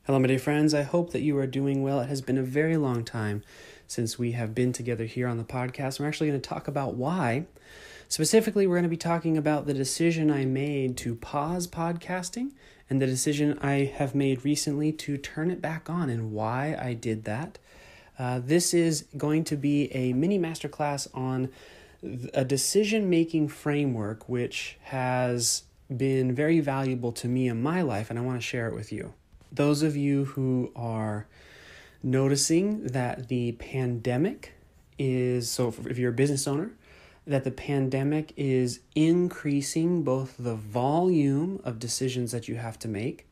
Hello, my dear friends. I hope that you are doing well. It has been a very long time since we have been together here on the podcast. We're actually going to talk about why. Specifically, we're going to be talking about the decision I made to pause podcasting and the decision I have made recently to turn it back on and why I did that. This is going to be a mini masterclass on a decision-making framework which has been very valuable to me in my life, and I want to share it with you. Those of you who are noticing that the pandemic is, so if you're a business owner, that the pandemic is increasing both the volume of decisions that you have to make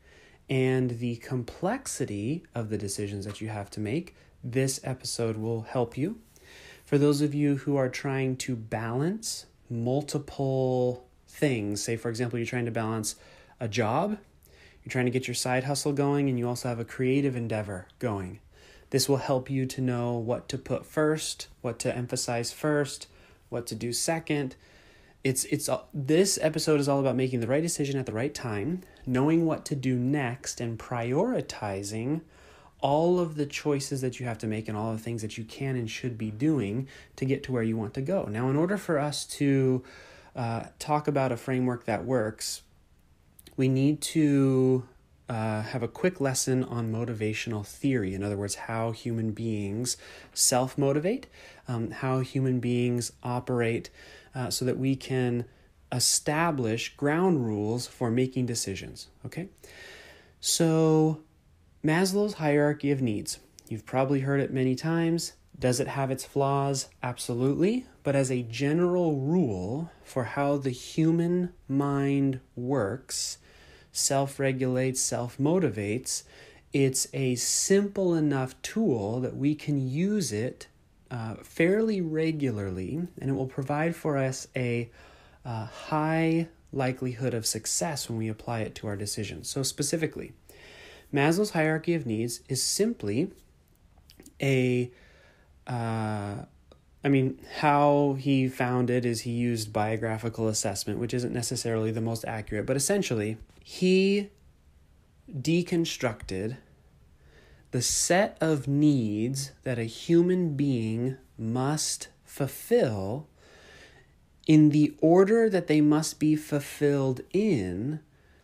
and the complexity of the decisions that you have to make, this episode will help you. For those of you who are trying to balance multiple things, say for example, you're trying to balance a job, you're trying to get your side hustle going, and you also have a creative endeavor going. This will help you to know what to put first, what to emphasize first, what to do second. This episode is all about making the right decision at the right time, knowing what to do next, and prioritizing all of the choices that you have to make and all the things that you can and should be doing to get to where you want to go. Now, in order for us to talk about a framework that works, we need to have a quick lesson on motivational theory. In other words, how human beings self-motivate, how human beings operate so that we can establish ground rules for making decisions. Okay? So Maslow's hierarchy of needs. You've probably heard it many times. Does it have its flaws? Absolutely. But as a general rule for how the human mind works, self-regulates, self-motivates, it's a simple enough tool that we can use it fairly regularly, and it will provide for us a high likelihood of success when we apply it to our decisions. So specifically, Maslow's hierarchy of needs is simply how he found it is he used biographical assessment, which isn't necessarily the most accurate, but essentially he deconstructed the set of needs that a human being must fulfill in the order that they must be fulfilled in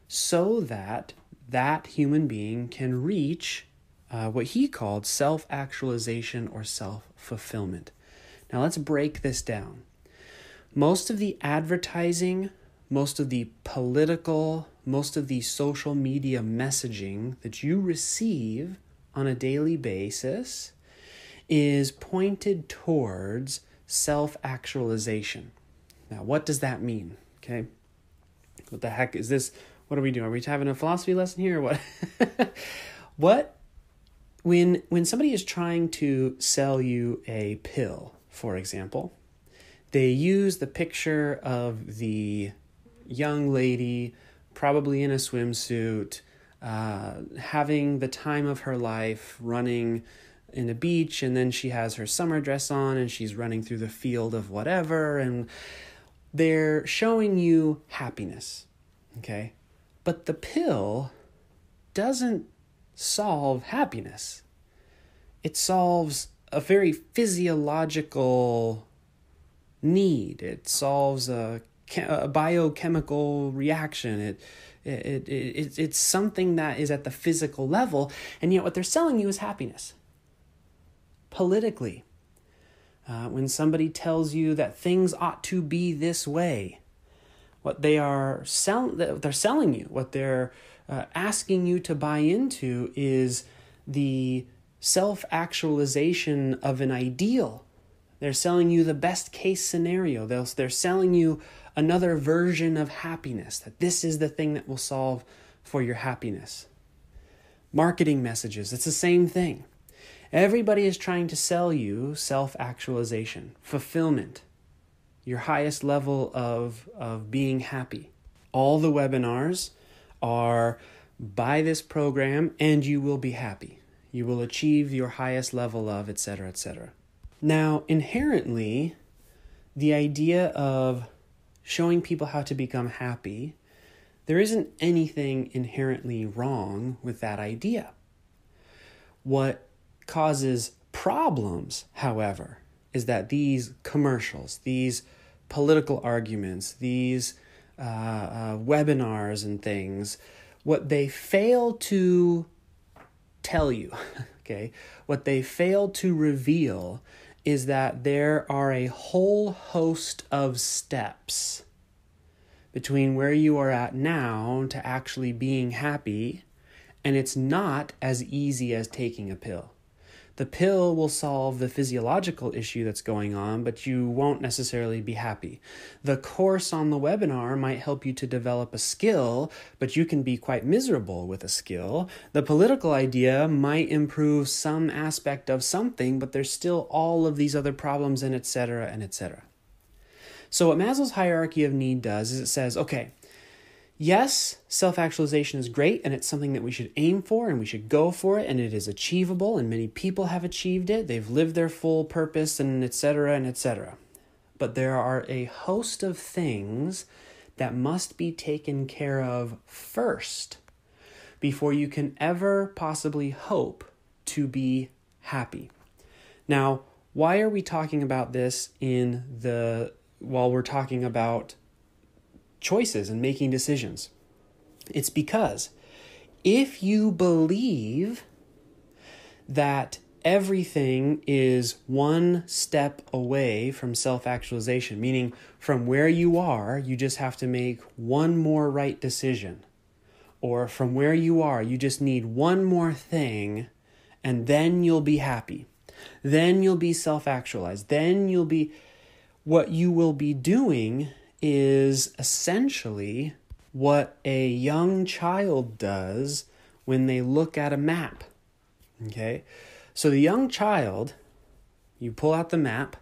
so that that human being can reach what he called self-actualization or self-fulfillment. Now let's break this down. Most of the advertising, most of the political, most of the social media messaging that you receive on a daily basis is pointed towards self-actualization. Now, what does that mean? Okay. What the heck is this? What are we doing? Are we having a philosophy lesson here or what? When somebody is trying to sell you a pill, for example, they use the picture of the young lady, probably in a swimsuit, having the time of her life, running in a beach, and then she has her summer dress on and she's running through the field of whatever, and they're showing you happiness, okay? But the pill doesn't solve happiness. It solves a very physiological need. It solves a biochemical reaction. It's something that is at the physical level, and yet what they're selling you is happiness. Politically, when somebody tells you that things ought to be this way, what they're selling you, what they're asking you to buy into is the self-actualization of an ideal. They're selling you the best case scenario. They're selling you another version of happiness, that this is the thing that will solve for your happiness. Marketing messages, it's the same thing. Everybody is trying to sell you self-actualization, fulfillment, your highest level of being happy. All the webinars are buy this program and you will be happy. You will achieve your highest level of, etc., etc. Now, inherently, the idea of showing people how to become happy, there isn't anything inherently wrong with that idea. What causes problems, however, is that these commercials, these political arguments, these webinars and things, what they fail to tell you, okay, what they fail to reveal is that there are a whole host of steps between where you are at now to actually being happy, and it's not as easy as taking a pill. The pill will solve the physiological issue that's going on, but you won't necessarily be happy. The course on the webinar might help you to develop a skill, but you can be quite miserable with a skill. The political idea might improve some aspect of something, but there's still all of these other problems and et cetera, and et cetera. So what Maslow's hierarchy of need does is it says, okay, yes, self-actualization is great, and it's something that we should aim for, and we should go for it, and it is achievable, and many people have achieved it. They've lived their full purpose, and et cetera, and et cetera. But there are a host of things that must be taken care of first before you can ever possibly hope to be happy. Now, why are we talking about this while we're talking about choices and making decisions? It's because if you believe that everything is one step away from self-actualization, meaning from where you are, you just have to make one more right decision, or from where you are, you just need one more thing, and then you'll be happy. Then you'll be self-actualized. What you will be doing is essentially what a young child does when they look at a map. Okay? So the young child, you pull out the map,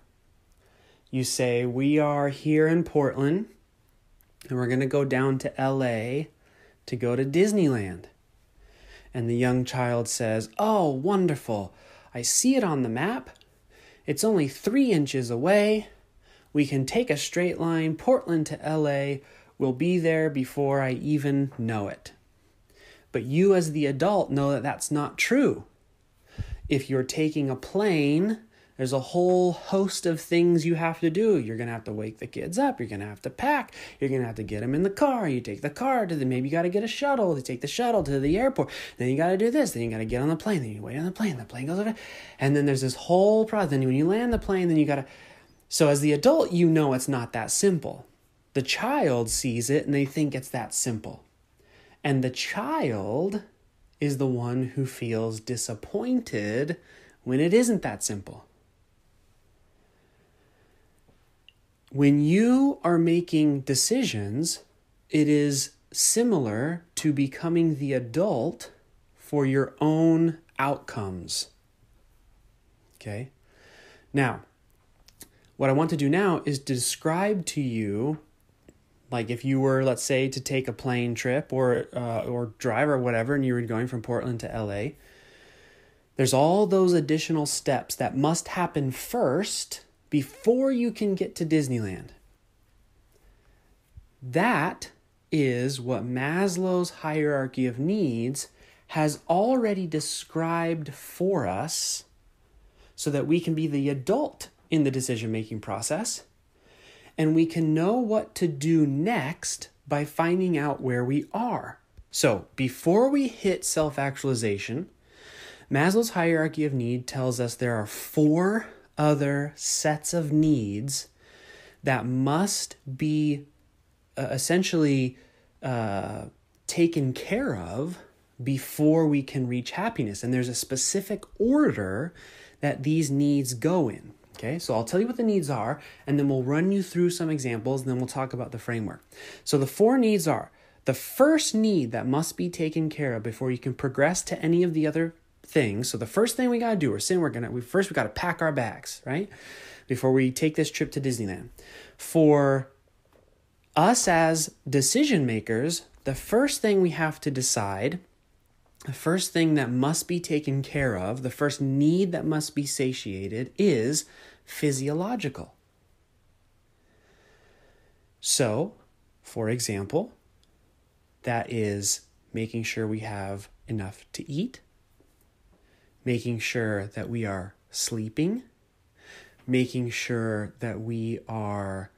you say, we are here in Portland, and we're going to go down to LA to go to Disneyland. And the young child says, oh, wonderful. I see it on the map. It's only 3 inches away. We can take a straight line, Portland to LA. We'll be there before I even know it. But you as the adult know that that's not true. If you're taking a plane, there's a whole host of things you have to do. You're going to have to wake the kids up. You're going to have to pack. You're going to have to get them in the car. You take the car maybe you got to get a shuttle. You take the shuttle to the airport. Then you got to do this. Then you got to get on the plane. Then you wait on the plane. The plane goes over. And then there's this whole process. Then when you land the plane, then you got to... So as the adult, you know it's not that simple. The child sees it and they think it's that simple. And the child is the one who feels disappointed when it isn't that simple. When you are making decisions, it is similar to becoming the adult for your own outcomes. Okay? Now, what I want to do now is describe to you, like if you were, let's say, to take a plane trip or drive or whatever, and you were going from Portland to LA, there's all those additional steps that must happen first before you can get to Disneyland. That is what Maslow's hierarchy of needs has already described for us so that we can be the adult in the decision-making process, and we can know what to do next by finding out where we are. So before we hit self-actualization, Maslow's hierarchy of need tells us there are 4 other sets of needs that must be essentially taken care of before we can reach happiness. And there's a specific order that these needs go in. Okay, so I'll tell you what the needs are, and then we'll run you through some examples, and then we'll talk about the framework. So the 4 needs are, the first need that must be taken care of before you can progress to any of the other things. So the first thing we got to do, we got to pack our bags, right? Before we take this trip to Disneyland. For us as decision makers, the first thing we have to decide, the first thing that must be taken care of, the first need that must be satiated is physiological. So, for example, that is making sure we have enough to eat, making sure that we are sleeping, making sure that we are,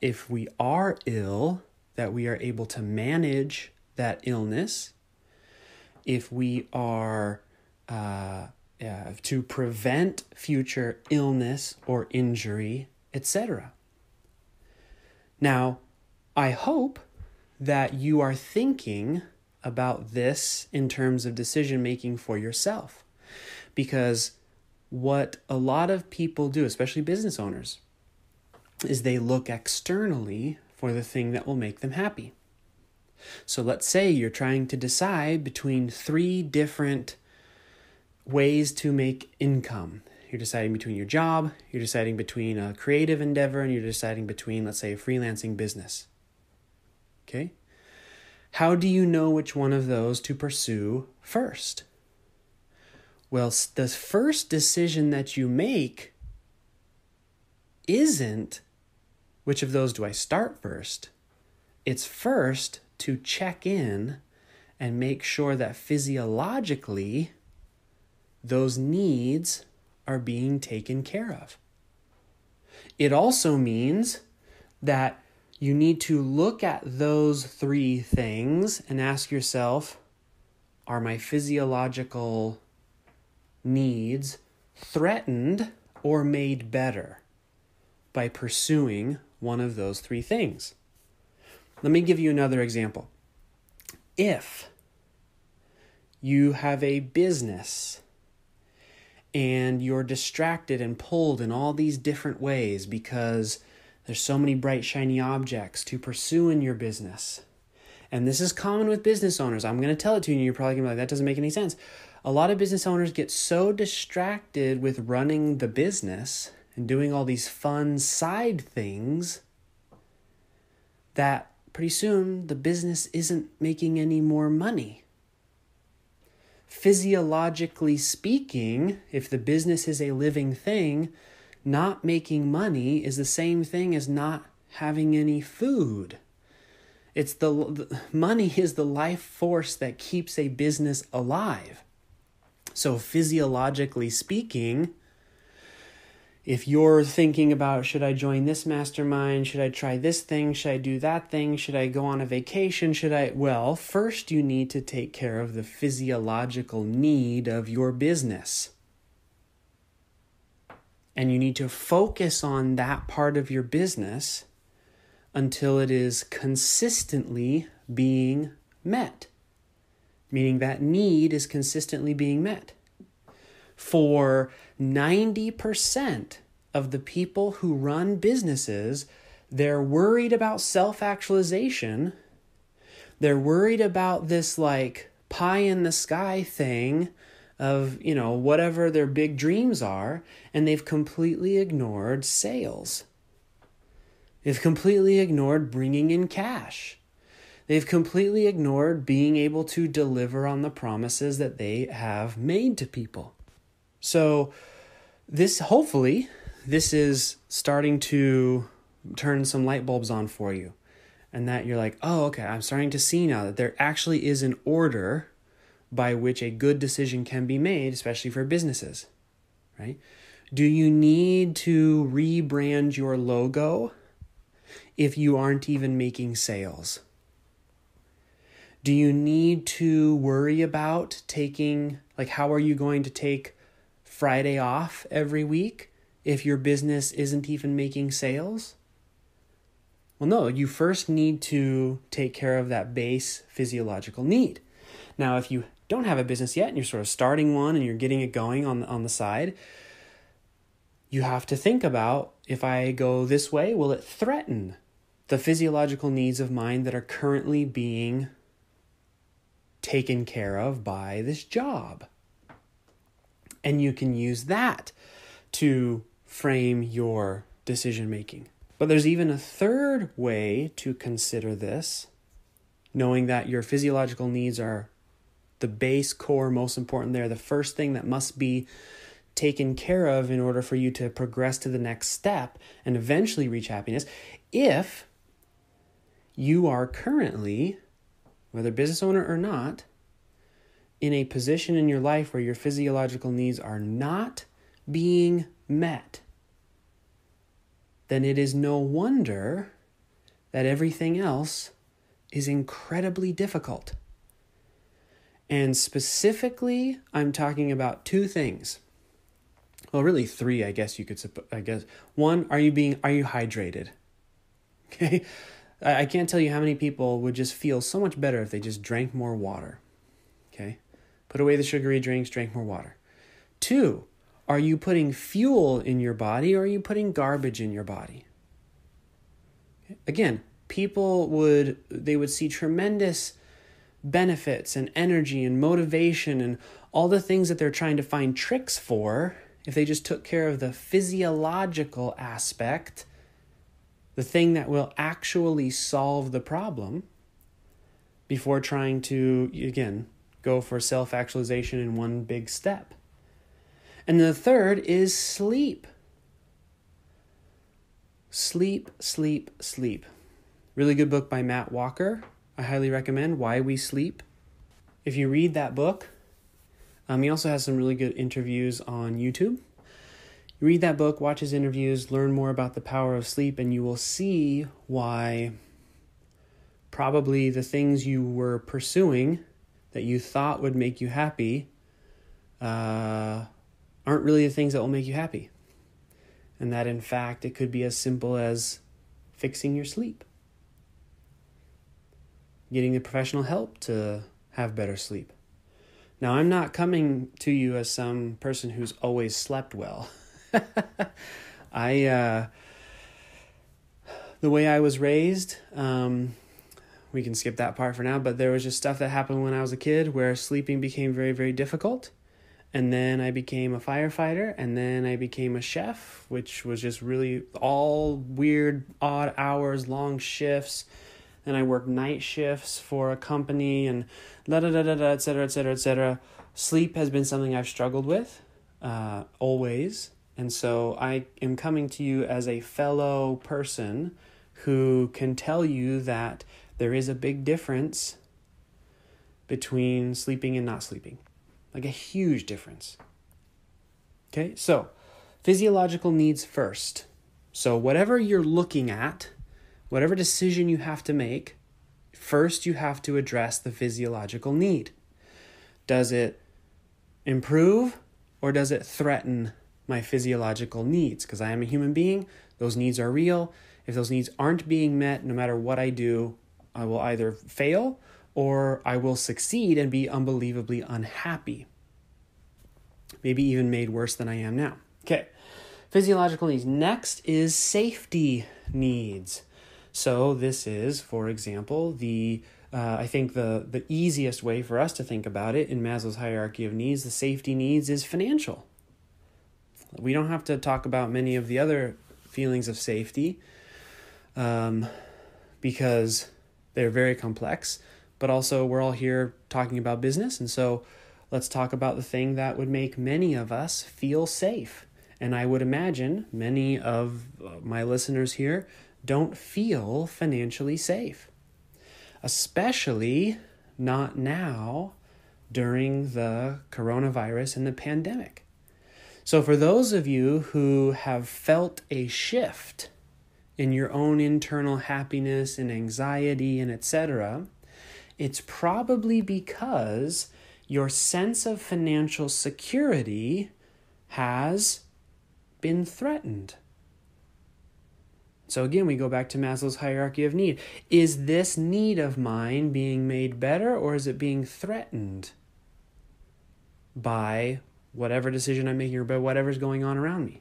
if we are ill, that we are able to manage that illness, if we are to prevent future illness or injury, etc. Now, I hope that you are thinking about this in terms of decision making for yourself, because what a lot of people do, especially business owners, is they look externally for the thing that will make them happy. So let's say you're trying to decide between 3 different ways to make income. You're deciding between your job, you're deciding between a creative endeavor, and you're deciding between, let's say, a freelancing business. Okay? How do you know which one of those to pursue first? Well, the first decision that you make isn't which of those do I start first. It's first to check in and make sure that physiologically those needs are being taken care of. It also means that you need to look at those 3 things and ask yourself, are my physiological needs threatened or made better by pursuing one of those 3 things? Let me give you another example. If you have a business and you're distracted and pulled in all these different ways because there's so many bright, shiny objects to pursue in your business, and this is common with business owners. I'm going to tell it to you and you're probably going to be like, that doesn't make any sense. A lot of business owners get so distracted with running the business and doing all these fun side things that pretty soon the business isn't making any more money. Physiologically speaking, if the business is a living thing, not making money is the same thing as not having any food. It's the money is the life force that keeps a business alive. So physiologically speaking, if you're thinking about, should I join this mastermind? Should I try this thing? Should I do that thing? Should I go on a vacation? Well, first you need to take care of the physiological need of your business. And you need to focus on that part of your business until it is consistently being met. Meaning that need is consistently being met. For 90% of the people who run businesses, they're worried about self-actualization. They're worried about this like pie in the sky thing of, whatever their big dreams are, and they've completely ignored sales. They've completely ignored bringing in cash. They've completely ignored being able to deliver on the promises that they have made to people. So hopefully, this is starting to turn some light bulbs on for you. And that you're like, oh, okay, I'm starting to see now that there actually is an order by which a good decision can be made, especially for businesses, right? Do you need to rebrand your logo if you aren't even making sales? Do you need to worry about how are you going to take Friday off every week if your business isn't even making sales? Well, no, you first need to take care of that base physiological need. Now, if you don't have a business yet and you're sort of starting one and you're getting it going on the side, you have to think about, if I go this way, will it threaten the physiological needs of mine that are currently being taken care of by this job? And you can use that to frame your decision making. But there's even a third way to consider this, knowing that your physiological needs are the base, core, most important. They're the first thing that must be taken care of in order for you to progress to the next step and eventually reach happiness. If you are currently, whether business owner or not, in a position in your life where your physiological needs are not being met, then it is no wonder that everything else is incredibly difficult. And specifically, I'm talking about two things. Well, really three, I guess you could suppose. One, are you hydrated? Okay. I can't tell you how many people would just feel so much better if they just drank more water. Okay. Put away the sugary drinks, drink more water. Two, are you putting fuel in your body or are you putting garbage in your body? Okay. Again, people would see tremendous benefits and energy and motivation and all the things that they're trying to find tricks for if they just took care of the physiological aspect, the thing that will actually solve the problem, before trying to, again, go for self-actualization in one big step. And the third is sleep. Sleep, sleep, sleep. Really good book by Matt Walker. I highly recommend Why We Sleep. If you read that book, he also has some really good interviews on YouTube. You read that book, watch his interviews, learn more about the power of sleep, and you will see why probably the things you were pursuing that you thought would make you happy aren't really the things that will make you happy. And that, in fact, it could be as simple as fixing your sleep. Getting the professional help to have better sleep. Now, I'm not coming to you as some person who's always slept well. The way I was raised, we can skip that part for now, but there was just stuff that happened when I was a kid where sleeping became very, very difficult. And then I became a firefighter, and then I became a chef, which was just really all weird, odd hours, long shifts. And I worked night shifts for a company and et cetera, et cetera, et cetera. Sleep has been something I've struggled with, always. And so I am coming to you as a fellow person who can tell you that there is a big difference between sleeping and not sleeping. Like a huge difference. Okay, so physiological needs first. So whatever you're looking at, whatever decision you have to make, first you have to address the physiological need. Does it improve or does it threaten my physiological needs? Because I am a human being, those needs are real. If those needs aren't being met, no matter what I do, I will either fail or I will succeed and be unbelievably unhappy. Maybe even made worse than I am now. Okay, physiological needs. Next is safety needs. So this is, for example, I think the easiest way for us to think about it in Maslow's hierarchy of needs, the safety needs is financial. We don't have to talk about many of the other feelings of safety because they're very complex, but also we're all here talking about business. And so let's talk about the thing that would make many of us feel safe. And I would imagine many of my listeners here don't feel financially safe, especially not now during the coronavirus and the pandemic. So for those of you who have felt a shift in your own internal happiness and anxiety and etc., it's probably because your sense of financial security has been threatened. So again, we go back to Maslow's hierarchy of need. Is this need of mine being made better or is it being threatened by whatever decision I'm making or by whatever's going on around me?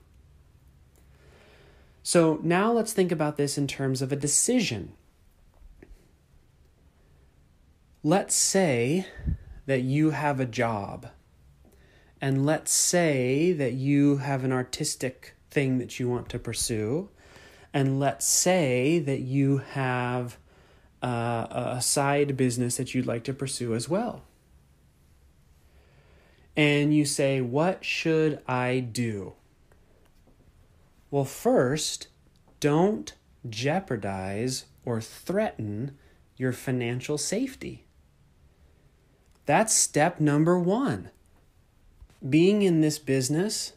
So now let's think about this in terms of a decision. Let's say that you have a job, and let's say that you have an artistic thing that you want to pursue, and let's say that you have a side business that you'd like to pursue as well. And you say, what should I do? Well, first, don't jeopardize or threaten your financial safety. That's step number one. Being in this business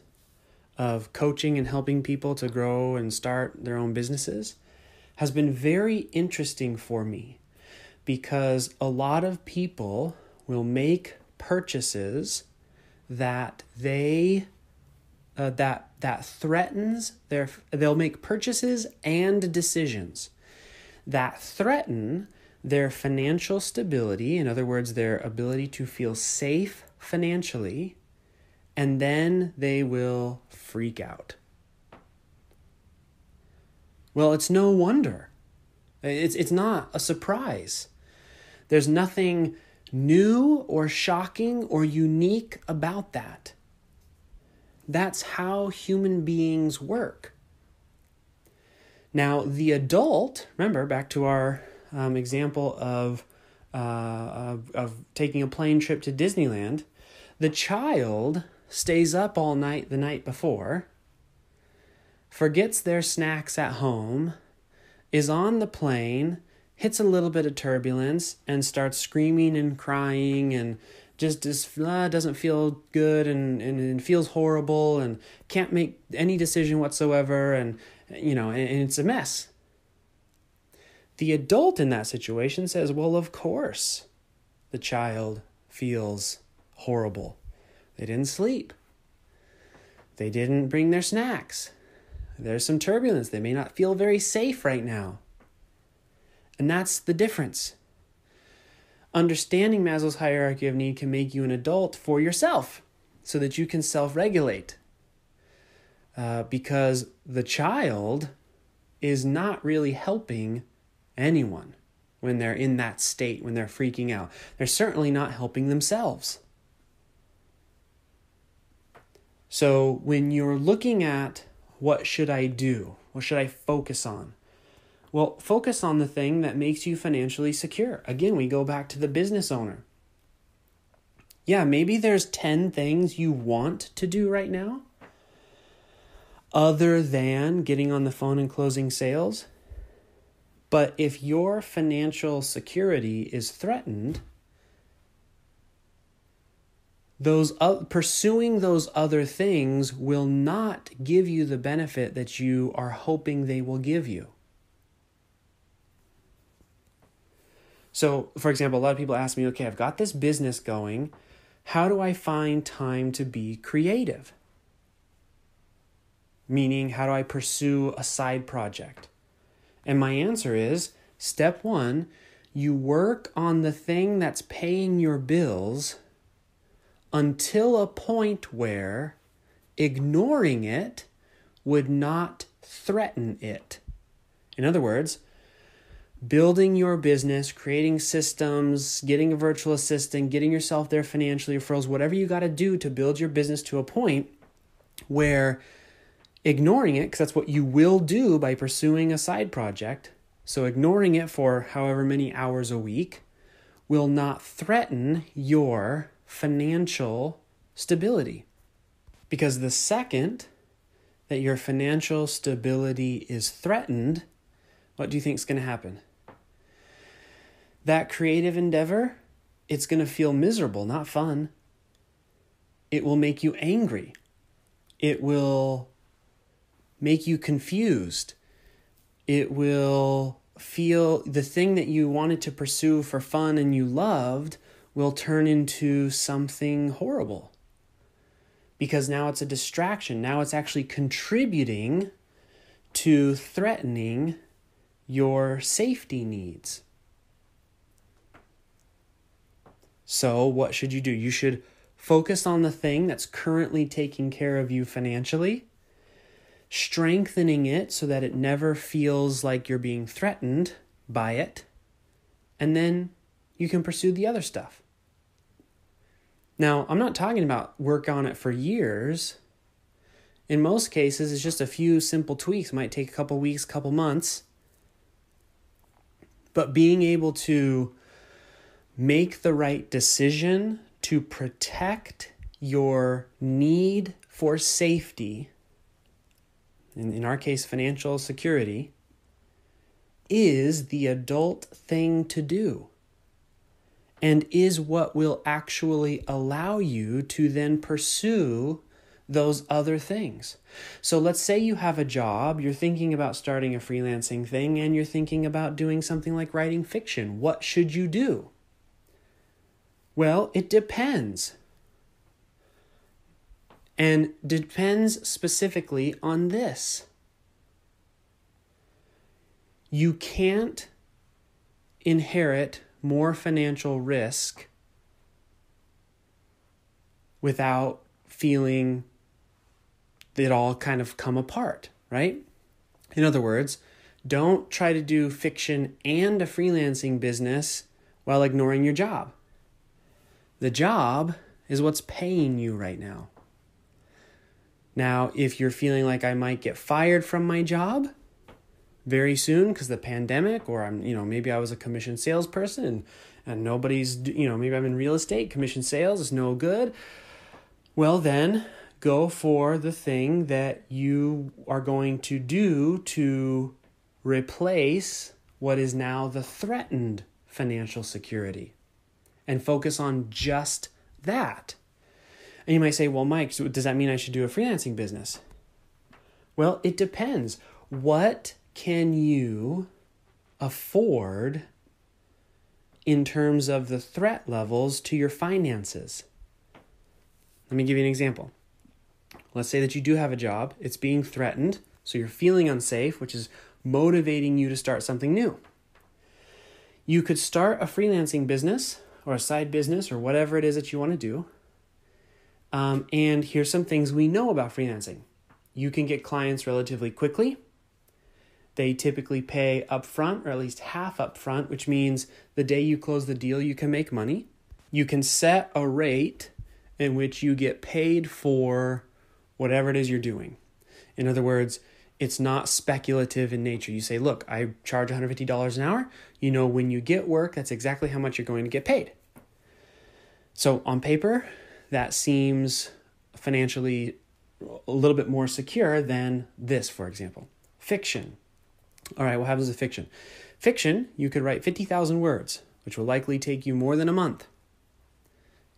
of coaching and helping people to grow and start their own businesses has been very interesting for me, because a lot of people will make purchases that that threatens they'll make purchases and decisions that threaten their financial stability, in other words, their ability to feel safe financially, and then they will freak out. Well, it's no wonder. It's not a surprise. There's nothing new or shocking or unique about that. That's how human beings work. Now, the adult, remember back to our example of taking a plane trip to Disneyland, the child stays up all night the night before, forgets their snacks at home, is on the plane, hits a little bit of turbulence, and starts screaming and crying and just doesn't feel good and feels horrible and can't make any decision whatsoever, and it's a mess. The adult in that situation says, well, of course the child feels horrible. They didn't sleep. They didn't bring their snacks. There's some turbulence. They may not feel very safe right now. And that's the difference. Understanding Maslow's hierarchy of need can make you an adult for yourself so that you can self-regulate. Because the child is not really helping anyone when they're in that state, when they're freaking out. They're certainly not helping themselves. So when you're looking at what should I do? What should I focus on? Well, focus on the thing that makes you financially secure. Again, we go back to the business owner. Yeah, maybe there's 10 things you want to do right now other than getting on the phone and closing sales. But if your financial security is threatened, pursuing those other things will not give you the benefit that you are hoping they will give you. So, for example, a lot of people ask me, okay, I've got this business going. How do I find time to be creative? Meaning, how do I pursue a side project? And my answer is, step one, you work on the thing that's paying your bills until a point where ignoring it would not threaten it. In other words, building your business, creating systems, getting a virtual assistant, getting yourself there financially, referrals, whatever you got to do to build your business to a point where ignoring it, because that's what you will do by pursuing a side project, so ignoring it for however many hours a week will not threaten your financial stability. Because the second that your financial stability is threatened, what do you think is going to happen? That creative endeavor, it's going to feel miserable, not fun. It will make you angry. It will make you confused. It will feel the thing that you wanted to pursue for fun and you loved will turn into something horrible. Because now it's a distraction. Now it's actually contributing to threatening your safety needs. So what should you do? You should focus on the thing that's currently taking care of you financially, strengthening it so that it never feels like you're being threatened by it, and then you can pursue the other stuff. Now, I'm not talking about work on it for years. In most cases, it's just a few simple tweaks. It might take a couple weeks, couple months. But being able to make the right decision to protect your need for safety, in our case, financial security, is the adult thing to do. and is what will actually allow you to then pursue those other things. So let's say you have a job, you're thinking about starting a freelancing thing, and you're thinking about doing something like writing fiction. What should you do? Well, it depends. And depends specifically on this. You can't inherit more financial risk without feeling it all kind of come apart, right? In other words, don't try to do fiction and a freelancing business while ignoring your job. The job is what's paying you right now. Now, if you're feeling like I might get fired from my job very soon because of the pandemic, or maybe I was a commission salesperson and nobody's, maybe I'm in real estate, commission sales is no good. Well, then go for the thing that you are going to do to replace what is now the threatened financial security, and focus on just that. And you might say, well, Mike, so does that mean I should do a freelancing business? Well, it depends. What can you afford in terms of the threat levels to your finances? Let me give you an example. Let's say that you do have a job. It's being threatened, so you're feeling unsafe, which is motivating you to start something new. You could start a freelancing business or a side business or whatever it is that you want to do. And here's some things we know about freelancing. You can get clients relatively quickly. They typically pay upfront, or at least half upfront, which means the day you close the deal, you can make money. You can set a rate in which you get paid for whatever it is you're doing. In other words, it's not speculative in nature. You say, look, I charge $150 an hour. When you get work, that's exactly how much you're going to get paid. So on paper, that seems financially a little bit more secure than this, for example. Fiction. All right, what happens with fiction? Fiction, you could write 50,000 words, which will likely take you more than a month.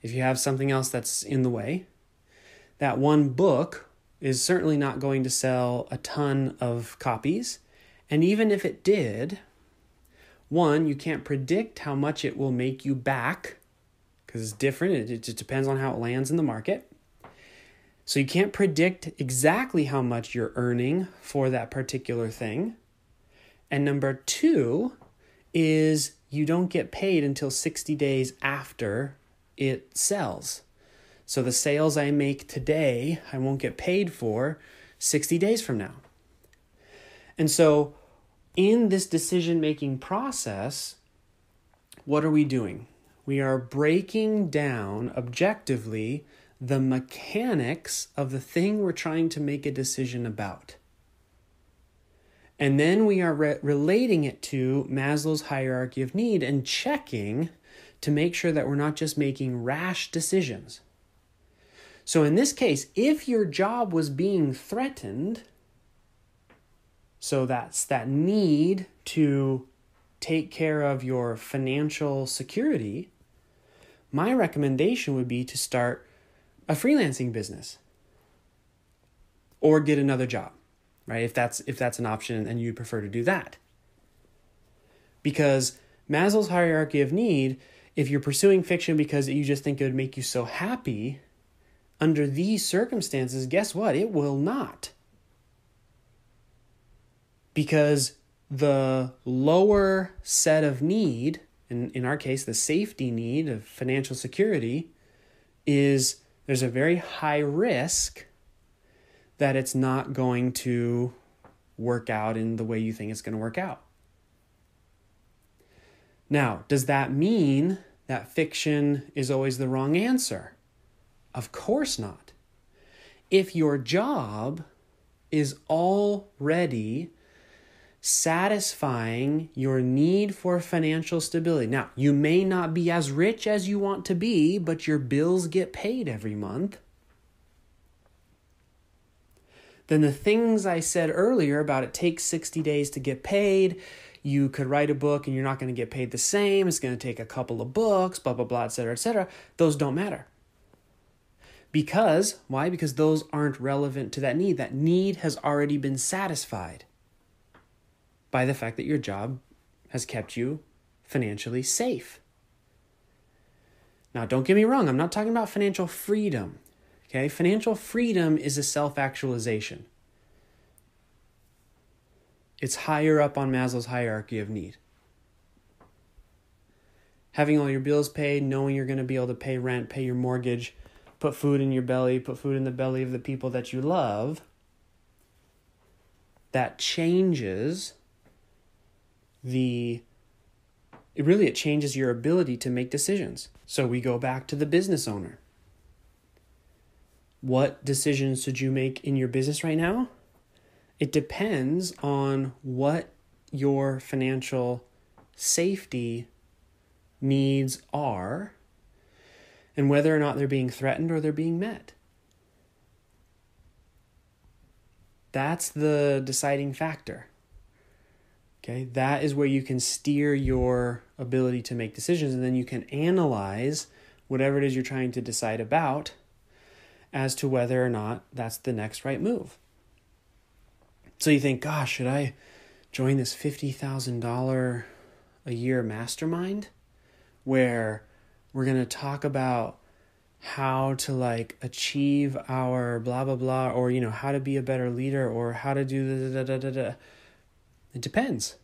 If you have something else that's in the way, that one book is certainly not going to sell a ton of copies. And even if it did, one, you can't predict how much it will make you back, because it's different. It just depends on how it lands in the market. So you can't predict exactly how much you're earning for that particular thing. And number two is you don't get paid until 60 days after it sells. So the sales I make today, I won't get paid for 60 days from now. And so in this decision-making process, what are we doing? We are breaking down objectively the mechanics of the thing we're trying to make a decision about. And then we are relating it to Maslow's hierarchy of need and checking to make sure that we're not just making rash decisions. So in this case, if your job was being threatened, so that's that need to take care of your financial security, my recommendation would be to start a freelancing business or get another job, right? If that's an option and you prefer to do that. Because Maslow's hierarchy of need, if you're pursuing fiction because you just think it would make you so happy, under these circumstances, guess what? It will not. Because the lower set of need, in our case, the safety need of financial security, is there's a very high risk that it's not going to work out in the way you think it's going to work out. Now, does that mean that fiction is always the wrong answer? Of course not. If your job is already satisfying your need for financial stability. Now, you may not be as rich as you want to be, but your bills get paid every month. Then the things I said earlier about it takes 60 days to get paid, you could write a book and you're not going to get paid the same. It's going to take a couple of books, blah, blah, blah, et cetera, et cetera. Those don't matter. Because, why? Because those aren't relevant to that need. That need has already been satisfied by the fact that your job has kept you financially safe. Now, don't get me wrong. I'm not talking about financial freedom. Okay? Financial freedom is a self-actualization. It's higher up on Maslow's hierarchy of need. Having all your bills paid, knowing you're going to be able to pay rent, pay your mortgage, put food in your belly, put food in the belly of the people that you love, that changes it changes your ability to make decisions. So we go back to the business owner. What decisions should you make in your business right now? It depends on what your financial safety needs are and whether or not they're being threatened or they're being met. That's the deciding factor. Okay, that is where you can steer your ability to make decisions, and then you can analyze whatever it is you're trying to decide about as to whether or not that's the next right move. So you think, gosh, should I join this $50,000 a year mastermind where we're going to talk about how to achieve our blah, blah, blah, or, how to be a better leader or how to do da, da, da, da, da. It depends.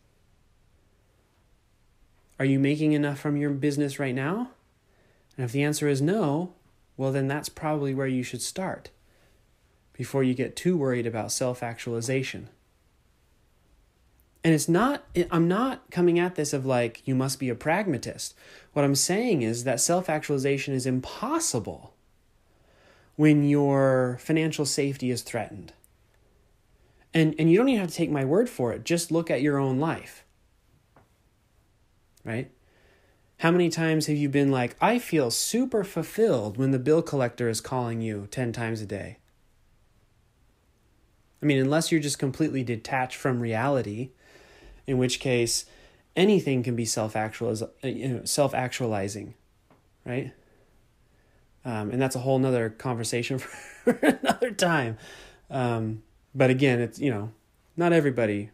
Are you making enough from your business right now? And if the answer is no, well, then that's probably where you should start before you get too worried about self-actualization. And I'm not coming at this of you must be a pragmatist. What I'm saying is that self-actualization is impossible when your financial safety is threatened. And you don't even have to take my word for it. Just look at your own life. Right? How many times have you been I feel super fulfilled when the bill collector is calling you 10 times a day? I mean, unless you're just completely detached from reality, in which case anything can be self-actualizing, right? And that's a whole nother conversation for another time. But again, it's, not everybody,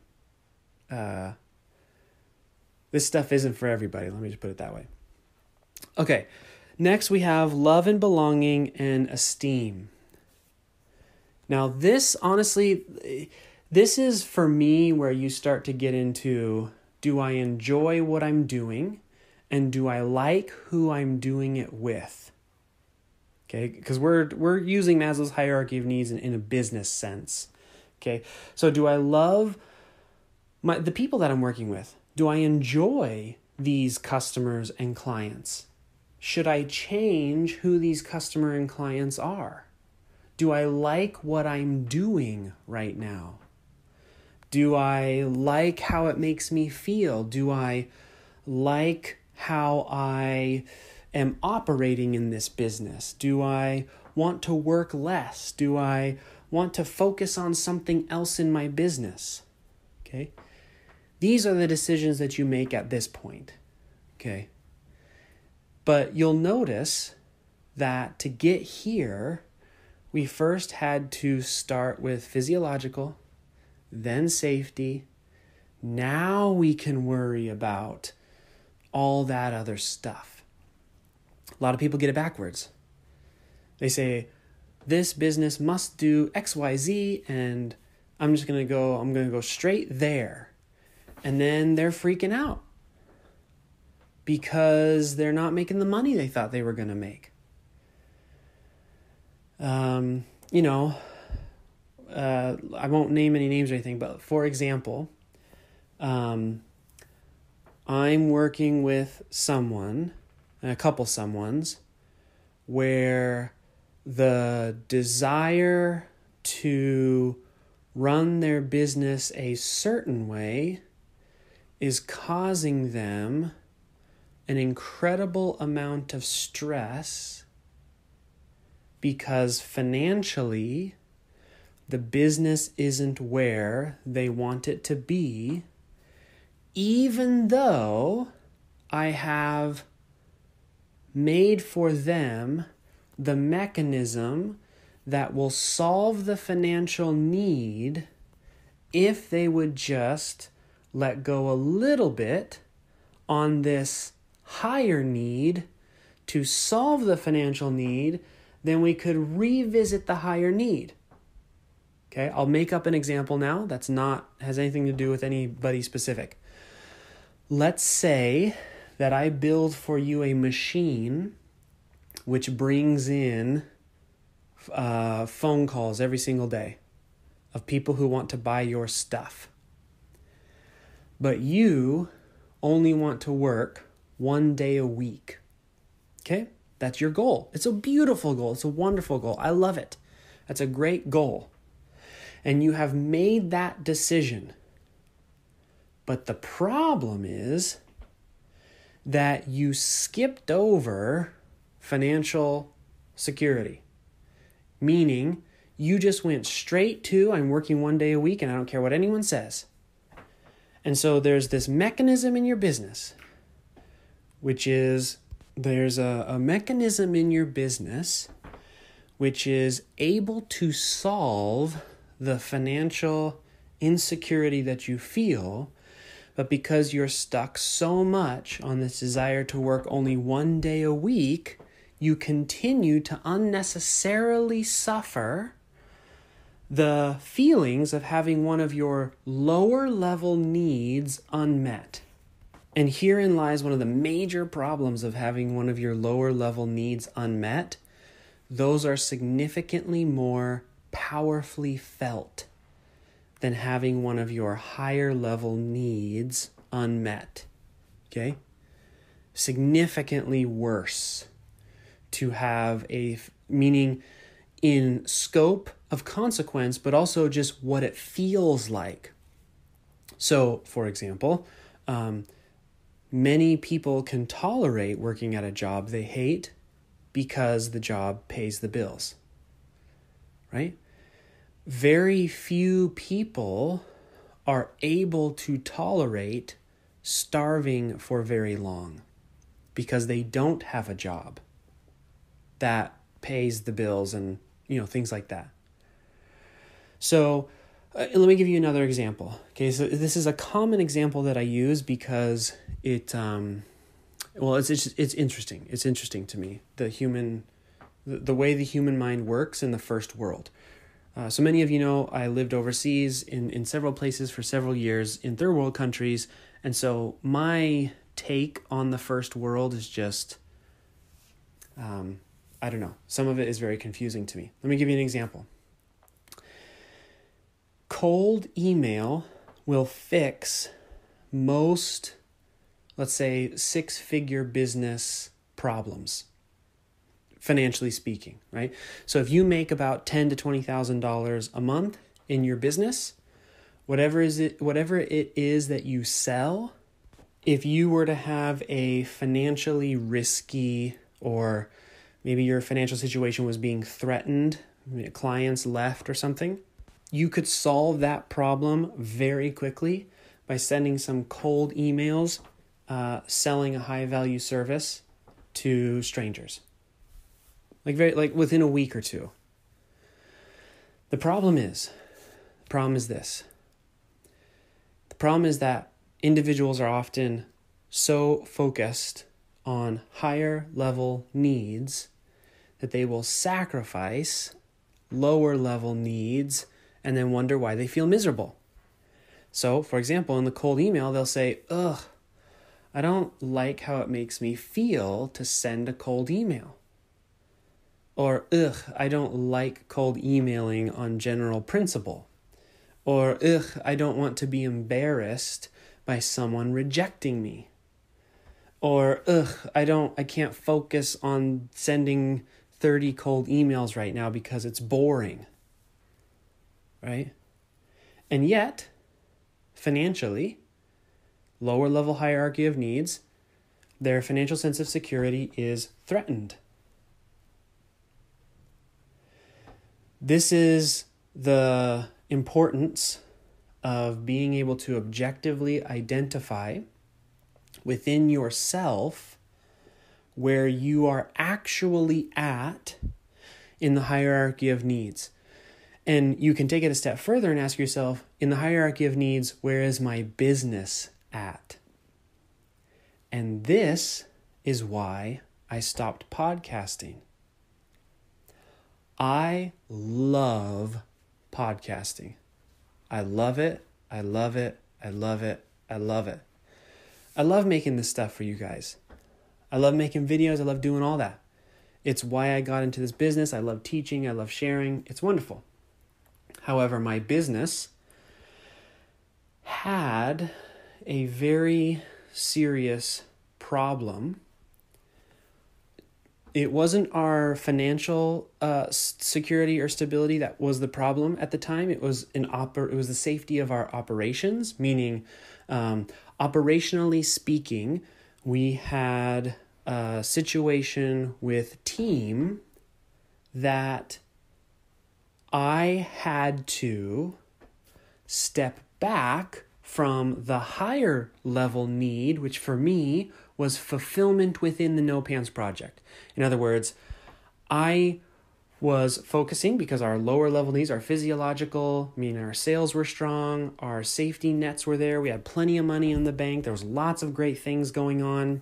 this stuff isn't for everybody. Let me just put it that way. Okay. Next we have love and belonging and esteem. Now this, honestly, this is for me where you start to get into, do I enjoy what I'm doing? And do I like who I'm doing it with? Okay. Because we're using Maslow's hierarchy of needs in a business sense. Okay, so do I love the people that I'm working with? Do I enjoy these customers and clients? Should I change who these customer and clients are? Do I like what I'm doing right now? Do I like how it makes me feel? Do I like how I am operating in this business? Do I want to work less? Do I want to focus on something else in my business? Okay. These are the decisions that you make at this point. Okay. But you'll notice that to get here, we first had to start with physiological, then safety. Now we can worry about all that other stuff. A lot of people get it backwards. They say, this business must do X, Y, Z, and I'm going to go straight there. And then they're freaking out because they're not making the money they thought they were going to make. I won't name any names or anything, but for example, I'm working with someone, a couple someones, where the desire to run their business a certain way is causing them an incredible amount of stress because financially the business isn't where they want it to be, even though I have made for them the mechanism that will solve the financial need if they would just let go a little bit on this higher need to solve the financial need, then we could revisit the higher need. Okay, I'll make up an example now that's not has anything to do with anybody specific. Let's say that I build for you a machine which brings in phone calls every single day of people who want to buy your stuff. But you only want to work 1 day a week. Okay? That's your goal. It's a beautiful goal. It's a wonderful goal. I love it. That's a great goal. And you have made that decision. But the problem is that you skipped over financial security. Meaning, you just went straight to, I'm working 1 day a week and I don't care what anyone says. And so there's this mechanism in your business, which is, there's a mechanism in your business which is able to solve the financial insecurity that you feel, but because you're stuck so much on this desire to work only 1 day a week, you continue to unnecessarily suffer the feelings of having one of your lower level needs unmet. And herein lies one of the major problems of having one of your lower level needs unmet. Those are significantly more powerfully felt than having one of your higher level needs unmet. Okay? Significantly worse to have meaning in scope of consequence, but also just what it feels like. So, for example, many people can tolerate working at a job they hate because the job pays the bills, right? Very few people are able to tolerate starving for very long because they don't have a job that pays the bills and, things like that. So let me give you another example. Okay, so this is a common example that I use because it's interesting. It's interesting to me, the way the human mind works in the first world. So many of you know I lived overseas in several places for several years in third world countries. And so my take on the first world is just, I don't know. Some of it is very confusing to me. Let me give you an example. Cold email will fix most, let's say, 6-figure business problems, financially speaking, right? So if you make about $10,000 to $20,000 a month in your business, whatever it is that you sell, if you were to have a financially risky, or maybe your financial situation was being threatened, clients left or something, you could solve that problem very quickly by sending some cold emails, selling a high value service to strangers. Like within a week or two. The problem is this. The problem is that individuals are often so focused on higher level needs that they will sacrifice lower level needs and then wonder why they feel miserable. So, for example, in the cold email, they'll say, I don't like how it makes me feel to send a cold email. Or, I don't like cold emailing on general principle. Or, I don't want to be embarrassed by someone rejecting me. Or, I can't focus on sending 30 cold emails right now because it's boring. Right? And yet, financially, lower level hierarchy of needs, their financial sense of security is threatened. This is the importance of being able to objectively identify within yourself where you are actually at in the hierarchy of needs. And you can take it a step further and ask yourself, in the hierarchy of needs, where is my business at? And this is why I stopped podcasting. I love podcasting. I love it. I love it. I love it. I love it. I love making this stuff for you guys. I love making videos. I love doing all that. It's why I got into this business. I love teaching. I love sharing. It's wonderful. However, my business had a very serious problem. It wasn't our financial security or stability that was the problem at the time. It was it was the safety of our operations, meaning operationally speaking, we had a situation with team that I had to step back from the higher level need, which for me was fulfillment within the No Pants project. In other words, I was focusing because our lower level needs, our physiological, meaning our sales were strong, our safety nets were there, we had plenty of money in the bank, there was lots of great things going on.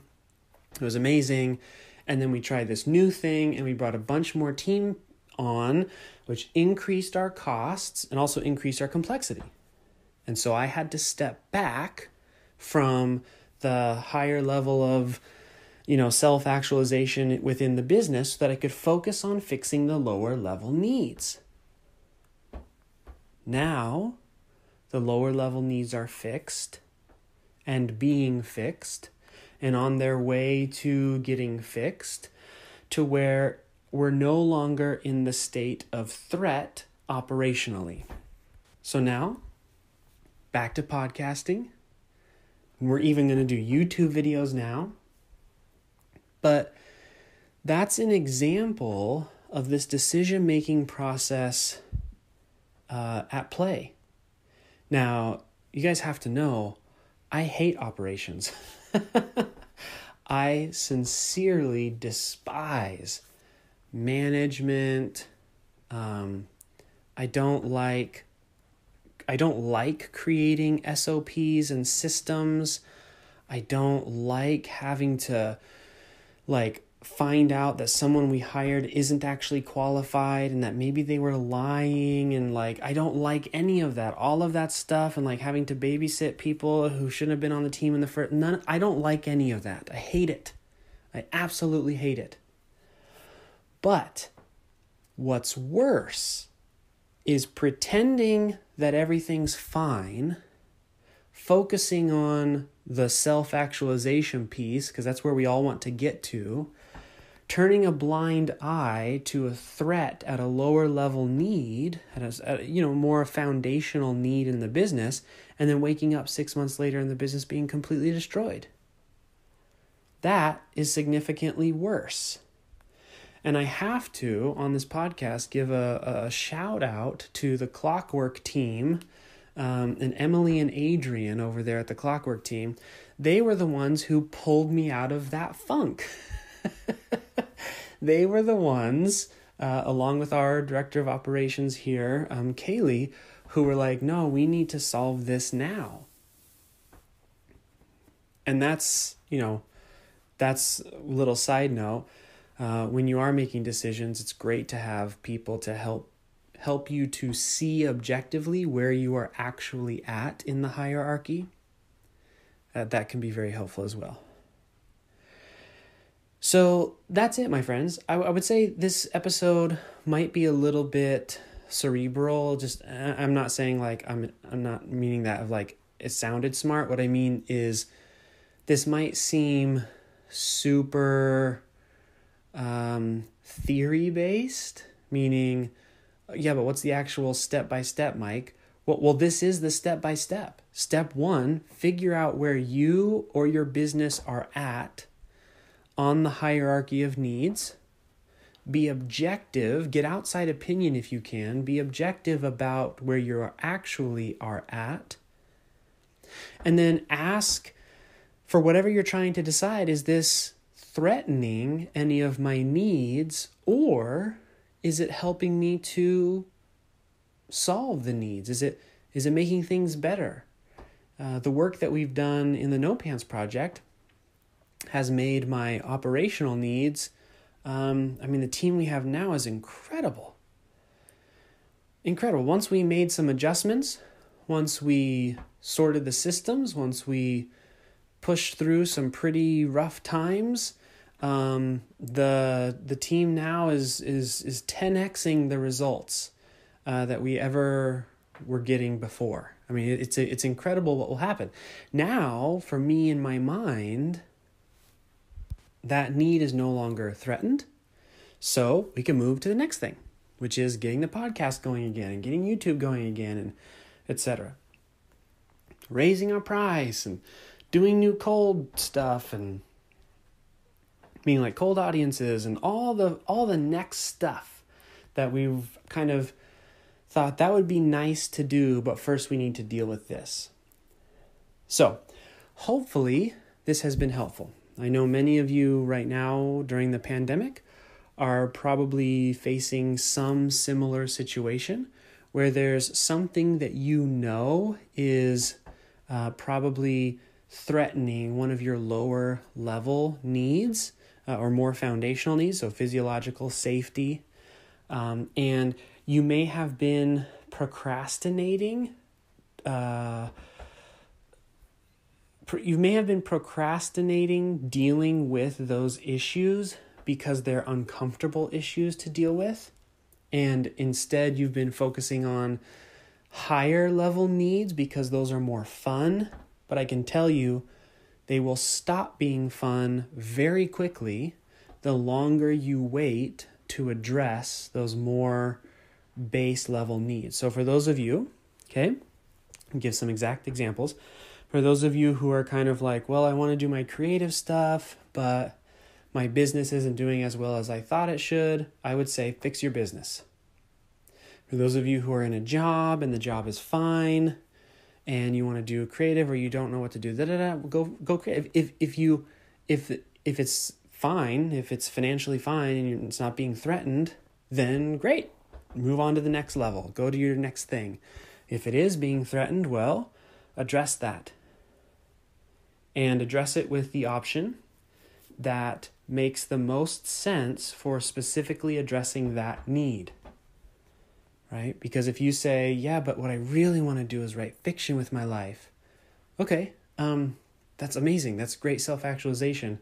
It was amazing. And then we tried this new thing and we brought a bunch more team on, which increased our costs and also increased our complexity. And so I had to step back from the higher level of, self-actualization within the business so that I could focus on fixing the lower level needs. Now, the lower level needs are fixed and being fixed and on their way to getting fixed to where we're no longer in the state of threat operationally. So now, back to podcasting. We're even going to do YouTube videos now. But that's an example of this decision-making process at play. Now, you guys have to know, I hate operations. I sincerely despise management. I don't like creating SOPs and systems. I don't like having to find out that someone we hired isn't actually qualified and that maybe they were lying, and I don't like any of that. All of that stuff and having to babysit people who shouldn't have been on the team in the first. I don't like any of that. I hate it. I absolutely hate it. But what's worse is pretending that everything's fine, focusing on the self-actualization piece, because that's where we all want to get to, turning a blind eye to a threat at a lower level need, at a more foundational need in the business, and then waking up 6 months later and the business being completely destroyed. That is significantly worse. And I have to, on this podcast, give a shout out to the Clockwork team, and Emily and Adrian over there at the Clockwork team. They were the ones who pulled me out of that funk. They were the ones, along with our director of operations here, Kaylee, who were like, no, we need to solve this now. And that's a little side note. When you are making decisions, it's great to have people to help you to see objectively where you are actually at in the hierarchy. That can be very helpful as well. So that's it, my friends. I would say this episode might be a little bit cerebral. I'm not saying I'm not meaning that of it sounded smart. What I mean is this might seem super theory-based, meaning, yeah, but what's the actual step-by-step, Mike? Well, this is the step-by-step. Step 1, figure out where you or your business are at on the hierarchy of needs. be objective, get outside opinion if you can, be objective about where you actually are at, and then ask for whatever you're trying to decide. Is this threatening any of my needs, or is it helping me to solve the needs? Is it making things better? The work that we've done in the No Pants Project has made my operational needs, the team we have now is incredible. Incredible. Once we made some adjustments, once we sorted the systems, once we pushed through some pretty rough times, the team now is 10xing the results that we ever were getting before. I mean, it's incredible what will happen. Now, for me in my mind, that need is no longer threatened. So we can move to the next thing, which is getting the podcast going again and getting YouTube going again, and etc. Raising our price and doing new cold stuff and being like cold audiences and all the next stuff that we've kind of thought that would be nice to do, but first we need to deal with this. So hopefully this has been helpful. I know many of you right now during the pandemic are probably facing some similar situation where there's something that you know is probably threatening one of your lower level needs or more foundational needs, so physiological safety. And you may have been procrastinating. You may have been procrastinating dealing with those issues because they're uncomfortable issues to deal with. And instead you've been focusing on higher level needs because those are more fun. But I can tell you, they will stop being fun very quickly the longer you wait to address those more base level needs. So for those of you, okay, I'll give some exact examples. For those of you who are kind of like, well, I want to do my creative stuff, but my business isn't doing as well as I thought it should, I would say fix your business. For those of you who are in a job and the job is fine and you want to do creative or you don't know what to do, go creative. If it's fine, if it's financially fine and it's not being threatened, then great. Move on to the next level. Go to your next thing. If it is being threatened, well, address that. And address it with the option that makes the most sense for specifically addressing that need. Right? Because if you say, yeah, but what I really want to do is write fiction with my life. Okay, that's amazing. That's great self-actualization.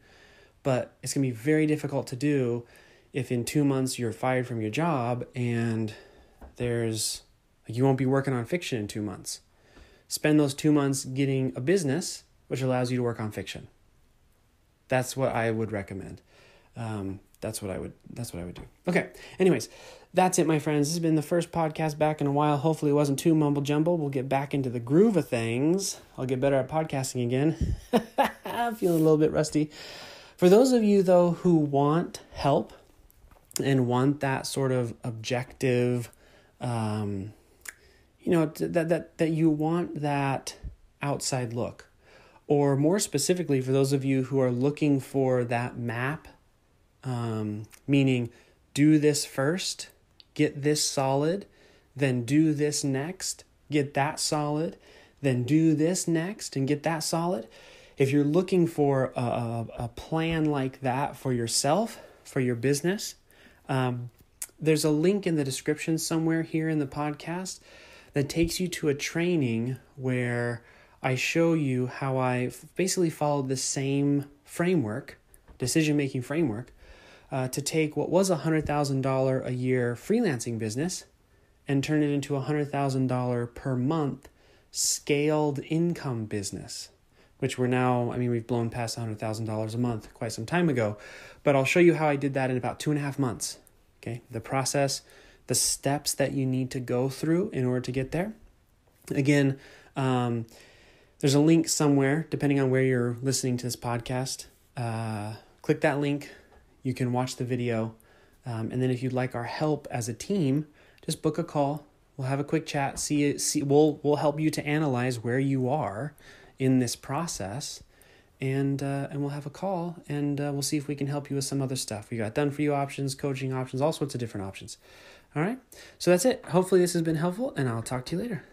But it's going to be very difficult to do if in 2 months you're fired from your job and you won't be working on fiction in 2 months. Spend those 2 months getting a business, which allows you to work on fiction. That's what I would recommend. That's what I would do. Okay. Anyways, that's it, my friends. This has been the first podcast back in a while. Hopefully it wasn't too mumble jumble. We'll get back into the groove of things. I'll get better at podcasting again. I'm feeling a little bit rusty. For those of you though who want help and want that sort of objective, that you want that outside look, or more specifically for those of you who are looking for that map, meaning do this first, get this solid, then do this next, get that solid, then do this next and get that solid. If you're looking for a plan like that for yourself, for your business, there's a link in the description somewhere here in the podcast that takes you to a training where I show you how I basically followed the same framework, decision-making framework, to take what was a $100,000 a year freelancing business and turn it into a $100,000 per month scaled income business, which we've blown past $100,000 a month quite some time ago, but I'll show you how I did that in about 2.5 months. Okay, the process, the steps that you need to go through in order to get there. Again, there's a link somewhere, depending on where you're listening to this podcast. Click that link. You can watch the video. And then if you'd like our help as a team, just book a call. We'll have a quick chat. We'll help you to analyze where you are in this process, and we'll have a call, and we'll see if we can help you with some other stuff. We got done for you options, coaching options, all sorts of different options. All right. So that's it. Hopefully this has been helpful, and I'll talk to you later.